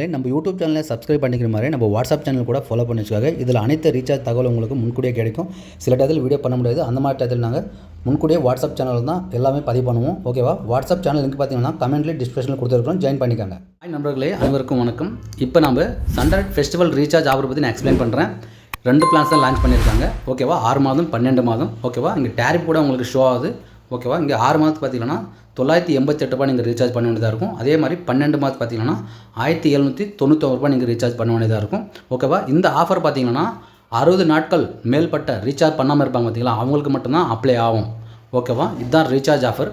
நண்பர்களே, நம்ம யூடியூப் சேனலை சப்ஸ்கிரைப் பண்ணிக்கிற மாதிரி நம்ம வாட்ஸ்அப் சேனல் கூட ஃபாலோ பண்ணி வச்சுக்காங்க. இதில் அனைத்து ரீசார்ஜ் தகவல் உங்களுக்கு முன்கூட்டியே கிடைக்கும். சில டயத்தில் வீடியோ பண்ண முடியாது. அந்த மாதிரி டயத்தில் நாங்கள் முன்கூட்டியே வாட்ஸ்அப் சேனல் தான் எல்லாமே பதிவு பண்ணுவோம். ஓகேவா? வாட்ஸ்அப் சேனல் லிங்க் பார்த்தீங்கன்னா கமெண்ட்லேயே டிஸ்கிரிப்ஷனில் கொடுத்துருக்கோம். ஜாயின் பண்ணிக்கோங்க. ஹாய் நண்பர்களே, அனைவருக்கும் வணக்கம். இப்போ நம்ம சன்ரைட் ஃபெஸ்டிவல் ரீசார்ஜ் ஆஃபர் பற்றி நான் எக்ஸ்பிளைன் பண்ணுறேன். 2 பிளான்ஸ் தான் லான்ச் பண்ணியிருக்காங்க. ஓகேவா? 6 மாதம் 12 மாதம். ஓகேவா? இங்கே டேரிஃப் கூட உங்களுக்கு ஷோ ஆகுது. ஓகேவா? இங்கே 6 மாதத்துக்கு பார்த்தீங்கன்னா 988 ரூபாய் நீங்கள் ரீசார்ஜ் பண்ண வேண்டியதாக இருக்கும். அதே மாதிரி 12 மாதத்துக்கு பார்த்தீங்கன்னா 1791 ரூபாய் நீங்கள் ரீசார்ஜ் பண்ண வேண்டியதாக இருக்கும். ஓகேவா? இந்த ஆஃபர் பார்த்தீங்கன்னா 60 நாட்கள் மேல்பட்ட ரீசார்ஜ் பண்ணாமல் இருப்பாங்க பார்த்தீங்களா, அவங்களுக்கு மட்டும்தான் அப்ளை ஆகும். ஓகேவா? இதுதான் ரீசார்ஜ் ஆஃபர்.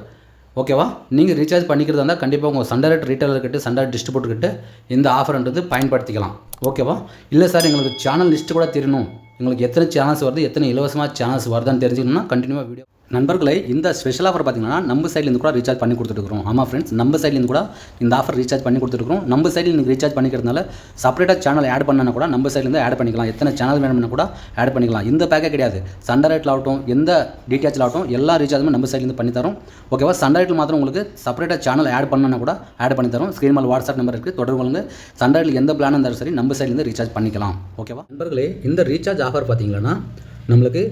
ஓகேவா? நீங்கள் ரீசார்ஜ் பண்ணிக்கிறதா இருந்தால் கண்டிப்பாக உங்கள் சன்ரைட் ரீட்டைலர்கிட்ட சன்ரைட் டிஸ்ட்ரிபியூட்டர்கிட்ட இந்த ஆஃபர்ன்றது பயன்படுத்திக்கலாம். ஓகேவா? இல்லை சார், எங்களுக்கு சேனல் லிஸ்ட்டு கூட தெரியணும், எங்களுக்கு எத்தனை சேனல்ஸ் வருது, எத்தனை இலவசமாக சேனல்ஸ் வருதான்னு தெரிஞ்சுக்கணும்னா கண்டினியூவாக வீடியோ. நண்பர்களே, இந்த ஸ்பெஷல் ஆஃபர் பார்த்தீங்கன்னா நம்ம சைட்லேருந்து கூட ரீசார்ஜ் பண்ணி கொடுத்துருக்கோம். ஆமாம் ஃப்ரெண்ட்ஸ், நம்ம சைட்லேருந்து கூட இந்த ஆஃபர் ரீசார்ஜ் பண்ணி கொடுத்துருக்கோம். நம்ம சைடில் நீங்கள் ரீசார்ஜ் பண்ணிக்கிறதுனால செப்பரேட்டாக சேனல் ஆட் பண்ணனா கூட நம்ம சைட்லேருந்து ஆட் பண்ணிக்கலாம். எத்தனை சேனல் வேணும்னா கூட ஆட் பண்ணிக்கலாம். இந்த பேக்கே கிடையாது, சன்ரைட்டில் ஆகட்டும், எந்த டிடிஹெச்சில் ஆகட்டும், எல்லா ரீசார்ஜுமே நம்ம சைட்லேருந்து பண்ணி தரோம். ஓகேவா? சன்ரைட்டில் மாத்திரம் உங்களுக்கு செப்பரேட்டாக சேனல் ஆட் பண்ணனா கூட ஆட் பண்ணி தரோம். ஸ்க்ரீன் மேல் வாட்ஸ்அப் நம்பர் இருக்குது, தொடர்பு கொள்ளுங்க. சன்ரைட்டில் எந்த பிளான் இருந்தாலும் சரி நம்ம சைட்லேருந்து ரீசார்ஜ் பண்ணிக்கலாம். ஓகேவா நண்பர்களே? இந்த ரீசார்ஜ் ஆஃபர் பார்த்தீங்கன்னா நம்மளுக்கு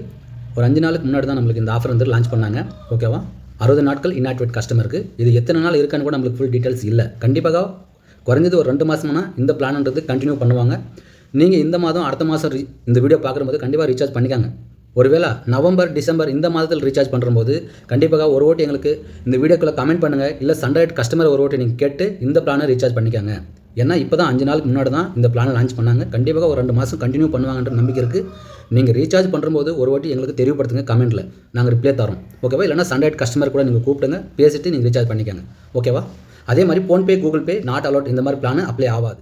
ஒரு 5 நாளுக்கு முன்னாடி தான் நம்மளுக்கு இந்த ஆஃபர் வந்து லான்ச் பண்ணாங்க. ஓகேவா? 60 நாட்கள் இன்ஆக்டிவேட் கஸ்டமருக்கு. இது எத்தனை நாள் இருக்கான்னு கூட நம்மளுக்கு ஃபுல் டீட்டெயில்ஸ் இல்லை. கண்டிப்பாக குறைஞ்சது ஒரு 2 மாதம்னா இந்த பிளான்ன்றது கண்டினியூ பண்ணுவாங்க. நீங்கள் இந்த மாதம் அடுத்த மாதம் இந்த வீடியோ பார்க்கும்போது கண்டிப்பாக ரீசார்ஜ் பண்ணிக்காங்க. ஒருவேளை நவம்பர் டிசம்பர் இந்த மாதத்தில் ரீசார்ஜ் பண்ணும்போது கண்டிப்பாக ஒரு ஓட்டு எங்களுக்கு இந்த வீடியோக்குள்ளே கமெண்ட் பண்ணுங்கள். இல்லை சன்ரைட் கஸ்டமர் ஒரு ஓட்டு நீங்கள் கேட்டு இந்த பிளானை ரீசார்ஜ் பண்ணிக்காங்க. ஏன்னா இப்போ தான் 5 நாளுக்கு முன்னாடி தான் இந்த பிளானை லான்ச் பண்ணாங்க. கண்டிப்பாக ஒரு 2 மாதம் கண்டினியூ பண்ணுவாங்கன்ற நம்பிக்கை இருக்குது. நீங்கள் ரீசார்ஜ் பண்ணும்போது ஒரு வாட்டி எங்களுக்கு தெரியப்படுத்துங்க கமெண்ட்டில், நாங்கள் ரிப்ளை தரோம். ஓகேவா? இல்லைனா சன்ரைட் கஸ்டமர் கூட நீங்கள் கூப்பிடுங்க, பேசிட்டு நீங்கள் ரீசார்ஜ் பண்ணிக்கோங்க. ஓகேவா? அதே மாதிரி PhonePe, Google Pay not allowed இந்த மாதிரி பிளான் அப்ளை ஆகாது.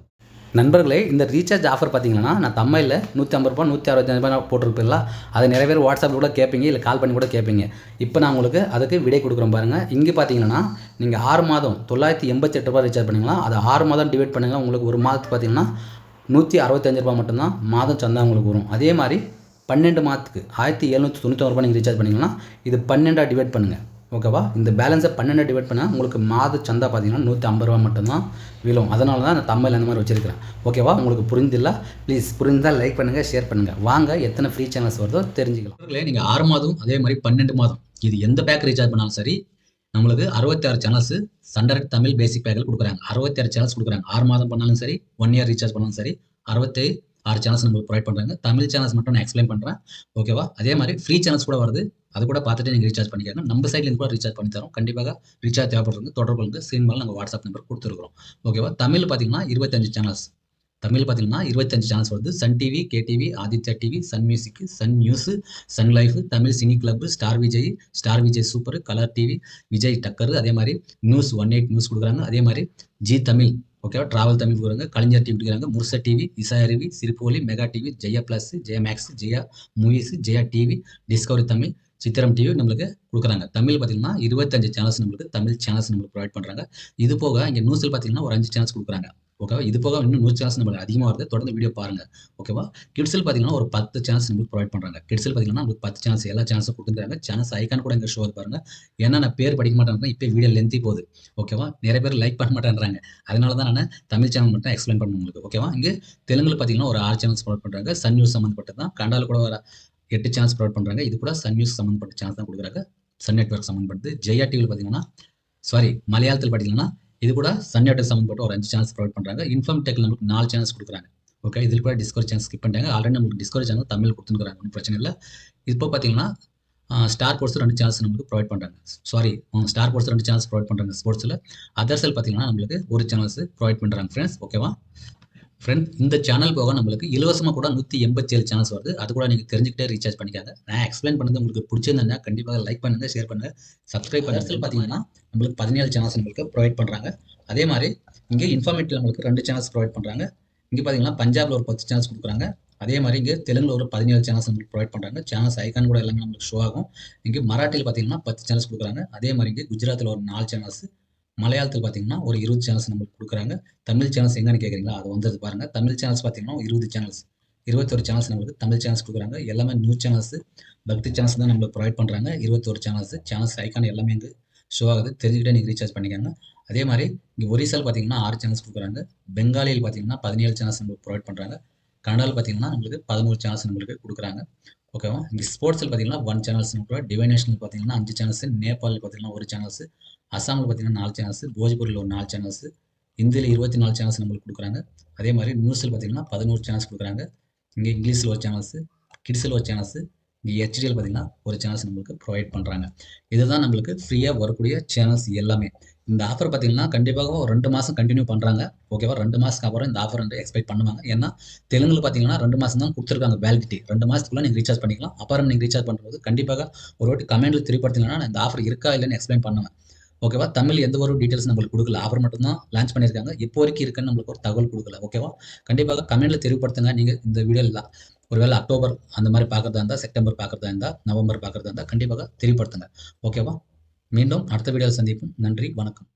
நண்பர்களே, இந்த ரீசார்ஜ் ஆஃபர் பார்த்தீங்கன்னா நான் தமிழில் 150 ரூபா 165 ரூபாய் போட்டிருப்பீங்களா, அதை நிறைய பேர் வாட்ஸ்அப்பில் கூட கேட்பீங்க, இல்லை கால் பண்ணி கூட கேட்பீங்க. இப்போ நான் உங்களுக்கு அதுக்கு விடை கொடுக்குறோம் பாருங்கள். இங்கே பார்த்தீங்கன்னா நீங்கள் 6 மாதம் 988 ரூபாய் ரீசார்ஜ் பண்ணிங்களா, அதை 6 மாதம் டிவைட் பண்ணுங்கள். உங்களுக்கு ஒரு மாதத்துக்கு பார்த்தீங்கன்னா 165 ரூபாய் மட்டும்தான் மாதம் சந்தா உங்களுக்கு வரும். அதே மாதிரி 12 மாதத்துக்கு 1791 ரூபாய் நீங்கள் ரீசார்ஜ் பண்ணிங்கன்னா இது 12 டிவைட் பண்ணுங்கள். ஓகேவா? இந்த பேலன்ஸை 12 டிவைட் பண்ணால் உங்களுக்கு மாத சந்தா பார்த்தீங்கன்னா 150 ரூபா மட்டும்தான் விழும். அதனால தான் நான் தமிழ் அந்த மாதிரி வச்சிருக்கிறேன். ஓகேவா? உங்களுக்கு புரிஞ்சில்ல? ப்ளீஸ் புரிந்தால் லைக் பண்ணுங்கள், ஷேர் பண்ணுங்கள். வாங்க எத்தனை ஃப்ரீ சேனல்ஸ் வருதோ தெரிஞ்சுக்கலாம். நீங்கள் 6 மாதம் அதே மாதிரி 12 மாதம் இது எந்த பேக் ரீசார்ஜ் பண்ணாலும் சரி நம்மளுக்கு 66 சேனல்ஸ் சன்ரைட் தமிழ் பேசிக் பேக்கில் கொடுக்குறாங்க. 66 சேனல்ஸ் கொடுக்குறாங்க. 6 மாதம் பண்ணாலும் சரி, 1 இயர் ரீசார்ஜ் பண்ணாலும் சரி, 66 சேனல்ஸ் நம்மளுக்கு ப்ரொவைட் பண்ணுறாங்க. தமிழ் சேனல்ஸ் மட்டும் நான் எக்ஸ்பிளைன் பண்ணுறேன். ஓகேவா? அதே மாதிரி ஃப்ரீ சேனல்ஸ் கூட வருது, அது கூட பார்த்துட்டு நீங்கள் ரீசார்ஜ் பண்ணிக்காங்க. நம்ம சைட்லேருந்து கூட ரீசார்ஜ் பண்ணி தரோம். கண்டிப்பாக ரீசார்ஜ் தேவைப்படுறது தொடர்பு கொள்ளுங்க. ஸ்க்ரீன் மேலே நாங்கள் வாட்ஸ்அப் நம்பர் கொடுத்துருக்கோம். ஓகேவா? தமிழ் பார்த்தீங்கன்னா 25 சேனல்ஸ். தமிழ் பார்த்தீங்கன்னா 25 சேனல்ஸ் வருது. Sun TV, KTV, Aditya TV, Sun Music, Sun News, Sun Life, Tamil cine club, Star Vijay, Star Vijay super, colour TV, Vijay Takkar, அதே மாதிரி நியூஸ் 18 நியூஸ் கொடுக்குறாங்க. அதே மாதிரி ஜி தமிழ், ஓகேவா, டிராவல் தமிழ் கொடுக்குறாங்க. கலைஞர் டிவி கொடுக்குறாங்க. முர்சா டிவி, இசா அருவி, சிறுபோலி, Mega TV, Jaya Plus, Jaya Max, Jaya Movies, Jaya TV, Discovery Tamil, Chithiram TV நம்மளுக்கு கொடுக்குறாங்க. தமிழ் பார்த்தீங்கன்னா 25 சேனல்ஸ் நம்மளுக்கு தமிழ் சேனல்ஸ் நம்மளுக்கு ப்ரொவைட் பண்ணுறாங்க. இது போக இங்கே நியூஸில் பார்த்தீங்கன்னா ஒரு 5 சேனல்ஸ் கொடுக்குறாங்க. ஓகேவா? இது போக இன்னும் 100 சேனல்ஸ் நம்மளுக்கு அதிகமாக வருது. தொடர்ந்து வீடியோ பாருங்கள். ஓகேவா? கிட்ஸில் பார்த்தீங்கன்னா ஒரு 10 சேனல்ஸ் நம்மளுக்கு ப்ரொவைட் பண்ணுறாங்க. கிட்ஸில் பார்த்தீங்கன்னா நம்மளுக்கு 10 சேனல்ஸ், எல்லா சேனல்ஸும் கொடுத்துருக்காங்க. சேனல்ஸ் ஐக்கான் கூட இங்கே ஷோ பாருங்கள். ஏன்னா நான் பேர் படிக்க மாட்டேன், இப்போ வீடியோ லென்த்தி போகுது. ஓகேவா? நிறைய பேர் லைக் பண்ண மாட்டேன்றாங்க. அதனால தான் நான் தமிழ் சேனல் மட்டும் எக்ஸ்பிளைன் பண்ணணும் உங்களுக்கு. ஓகேவா? இங்கே தெலுங்குல பார்த்தீங்கன்னா ஒரு 6 சேனல்ஸ் ப்ரொவைட் பண்ணுறாங்க. சன் நியூஸ் சம்மந்தப்பட்டது தான். கண்டால கூட ஒரு 8 சேனல்ஸ் ப்ரொவைட் பண்ணுறாங்க. இது கூட சன் நியூஸ் சம்மந்தப்பட்ட சேனல்ஸ் தான் கொடுக்குறாங்க. சன் நெட்வொர்க் சம்மந்தப்பட்டது. ஜெயா டிவியில் பார்த்தீங்கன்னா மலையாளத்தில் பார்த்தீங்கன்னா இது கூட சன் நெட்வொர்க் சம்மந்தப்பட்ட ஒரு 5 சேனல்ஸ் ப்ரொவைட் பண்ணுறாங்க. இன்ஃபார்ம் டெக்ல நமக்கு 4 சேனல்ஸ் கொடுக்குறாங்க. ஓகே, இதில் கூட டிஸ்கவரி சேனல் ஸ்கிப் பண்ணிட்டாங்க. ஆல்ரெடி நம்மளுக்கு டிஸ்கவரி சேனல் தமிழ் கொடுத்துருக்காங்க, ஒன்றும் பிரச்சனை இல்லை. இப்போ பார்த்தீங்கன்னா ஸ்டார் ஸ்போர்ட்ஸ் 2 சேனல்ஸ் நம்மளுக்கு ப்ரொவைட் பண்ணுறாங்க. ஸ்டார் ஸ்போர்ட்ஸ் 2 சேனல்ஸ் ப்ரொவைட் பண்ணுறாங்க ஸ்போர்ட்ஸில். அதர்ஸில் பார்த்தீங்கன்னா நம்மளுக்கு ஒரு சேனல்ஸ் ப்ரொவைட் பண்ணுறாங்க ஃப்ரெண்ட்ஸ். ஓகேவா ஃப்ரெண்ட்? இந்த சேனல் போக நம்மளுக்கு இலவசமாக கூட 187 சேனல்ஸ் வருது. அது கூட நீங்கள் தெரிஞ்சுக்கிட்டே ரீசார்ஜ் பண்ணிக்காங்க. நான் எக்ஸ்பிளைன் பண்ணது உங்களுக்கு பிடிச்சிருந்தா கண்டிப்பாக லைக் பண்ணுங்கள், ஷேர் பண்ணுங்கள், சப்ஸ்கிரைப் பண்ணுறது. பார்த்தீங்கன்னா நம்மளுக்கு 17 சேனல்ஸ் நம்மளுக்கு ப்ரொவைட் பண்ணுறாங்க. அதே மாதிரி இங்கே இன்ஃபார்மேட்டிவ் நம்மளுக்கு 2 சேனல்ஸ் ப்ரொவைட் பண்ணுறாங்க. இங்கே பார்த்தீங்கன்னா பஞ்சாபில் ஒரு 10 சேனல்ஸ் கொடுக்குறாங்க. அதே மாதிரி இங்கே தெலுங்குல ஒரு 17 சேனல்ஸ் நம்மளுக்கு ப்ரொவைட் பண்ணுறாங்க. சேனல்ஸ் ஐக்கான் கூட எல்லாமே நம்மளுக்கு ஷோ ஆகும். இங்கே மராட்டியில் பார்த்தீங்கன்னா 10 சேனல்ஸ் கொடுக்குறாங்க. அதே மாதிரி இங்கே குஜராத்தில் ஒரு 4 சேனல்ஸ், மலையாளத்தில் பார்த்தீங்கன்னா ஒரு 20 சேனல்ஸ் நம்மளுக்கு கொடுக்குறாங்க. தமிழ் சேனல்ஸ் எங்கன்னு கேட்குறீங்களா, அது வந்தது பாருங்கள். தமிழ் சேனல்ஸ் பார்த்தீங்கன்னா 20 சேனல்ஸ், 21 சேனல்ஸ் நம்மளுக்கு தமிழ் சேனல்ஸ் கொடுக்குறாங்க. எல்லாமே நியூஸ் சேனல்ஸ், பக்தி சேனல்ஸ் தான் நம்மளுக்கு ப்ரொவைட் பண்ணுறாங்க. 21 சேனல்ஸ் ஐக்கான் எல்லாமே இங்கே ஷோ ஆகுது. தெரிஞ்சுக்கிட்டே நீங்கள் ரீசார்ஜ் பண்ணிக்காங்க. அதே மாதிரி இங்கே ஒரிசாவில் பார்த்தீங்கன்னா 6 சேனல்ஸ் கொடுக்குறாங்க. பெங்காலியில் பார்த்தீங்கன்னா 17 சேனல்ஸ் நம்மளுக்கு ப்ரொவைட் பண்ணுறாங்க. கன்னடாவில் பார்த்தீங்கன்னா நம்மளுக்கு 13 சேனல்ஸ் நம்மளுக்கு கொடுக்குறாங்க. ஓகேவா? இங்கே ஸ்போர்ட்ஸில் பார்த்தீங்கன்னா 1 சேனல்ஸ் டிவைன் நேஷனல் பார்த்தீங்கன்னா 5 சேனல்ஸ், நேபாளில் பார்த்தீங்கன்னா 1 சேனல்ஸ், அஸ்ஸாமில் பார்த்தீங்கன்னா 4 சேனல்ஸ், போஜ்பூரில் ஒரு 4 சேனல்ஸ், ஹிந்தியில் 24 சேனல்ஸ் நம்மளுக்கு கொடுக்குறாங்க. அதே மாதிரி நியூஸில் பார்த்தீங்கன்னா 11 சேனல்ஸ் கொடுக்குறாங்க. இங்கே இங்கிலீஷில் ஒரு சேனல்ஸ், கிட்ஸில் ஒரு சேனல்ஸ், இங்கே ஹெச்டிஎல் பார்த்தீங்கன்னா ஒரு சேனல்ஸ் நம்மளுக்கு ப்ரொவைட் பண்ணுறாங்க. இதுதான் நம்மளுக்கு ஃப்ரீயாக வரக்கூடிய சேனல்ஸ் எல்லாமே. இந்த ஆஃபர் பார்த்தீங்கன்னா கண்டிப்பாக ஒரு 2 மாதம் கண்டினியூ பண்ணுறாங்க. ஓகேவா? 2 மாதத்துக்கு அப்புறம் இந்த ஆஃபர் வந்து எக்ஸ்பெக்ட் பண்ணுவாங்க. ஏன்னா தெலுங்குல பார்த்தீங்கன்னா 2 மாதம் தான் கொடுத்துருக்காங்க வேலிடிட்டி. 2 மாதத்துக்குள்ள நீங்கள் ரீசார்ஜ் பண்ணிக்கலாம். அப்புறம் நீங்கள் ரீசார்ஜ் பண்ணும்போது கண்டிப்பாக ஒரு வாட்டி கமெண்ட்ல தெரியப்படுத்திங்கன்னா நான் இந்த ஆஃபர் இருக்கா இல்லைன்னு எக்ஸ்பிளைன் பண்ணுவேன். ஓகேவா? தமிழ் எந்த ஒரு டீட்டெயில்ஸ் நம்மளுக்கு கொடுக்கல. ஆஃபர் மட்டும் தான் லான்ச் பண்ணியிருக்காங்க. எப்போ வரைக்கும் இருக்குன்னு நம்மளுக்கு ஒரு தகவல் கொடுக்கல. ஓகேவா? கண்டிப்பாக கமெண்ட்ல தெரியப்படுத்துங்க. நீங்க இந்த வீடியோல ஒருவேளை அக்டோபர் அந்த மாதிரி பார்க்கறதா இருந்தா, செப்டம்பர் பார்க்கறதா இருந்தா, நவம்பர் பார்க்கறதா இருந்தா கண்டிப்பாக தெரியப்படுத்துங்க. ஓகேவா? மீண்டும் அடுத்த வீடியோவில் சந்திப்போம். நன்றி, வணக்கம்.